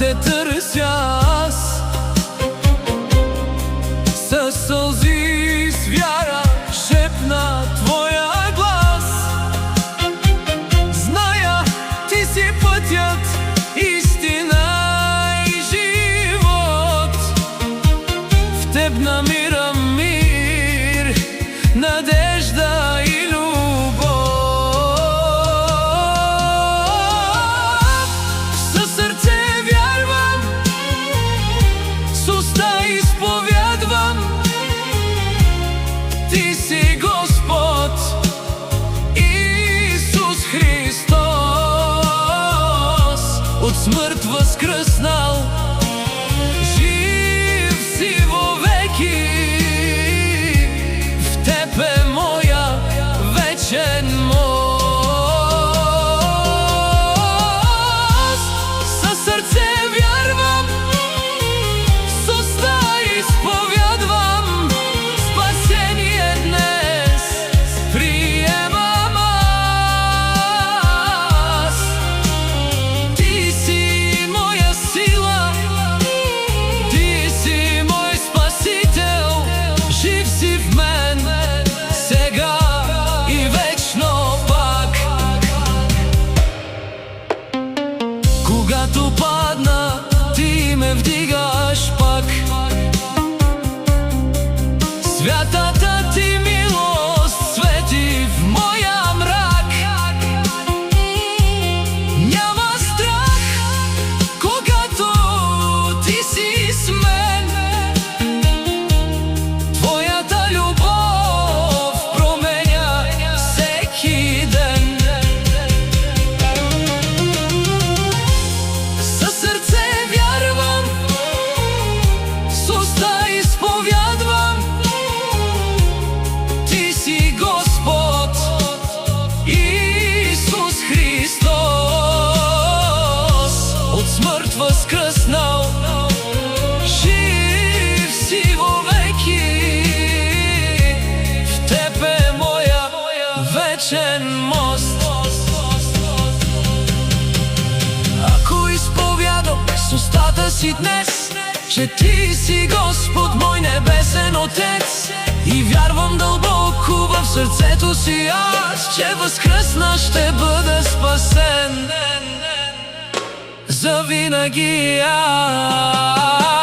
те търся аз. Със сълзи, с вяра шепна твоя глас. Зная, ти си пътят, истина и живот. В теб намирам мир, надежда и любов. Със сърце вярвам, с уста изповядвам, ти си Господ, Исус Христос. От смърт възкръснал, жив си вовеки. В теб е моя вечен мост. Със сърце вярвам, с уста изповядвам, спасение днес приемам аз. Ти си моя сила, ти си мой спасител, жив си в мен, сега и вечно пак. Когато падна, ти ме вдигаш пак. Святата ти милост свети в моя мрак. Няма страх, когато ти си с мен. Твоята любов променя всеки ден. Със сърце вярвам, с уста изповядвам, ти си Господ, Исус Христос. От смърт възкръснал, жив си вовеки. В теб е моя вечен мост. Ако изповядам с устата си днес, че ти си Господ, мой небесен Отец, и вярвам дълбоко в сърцето си аз, че възкръсна ще бъда спасен завинаги аз.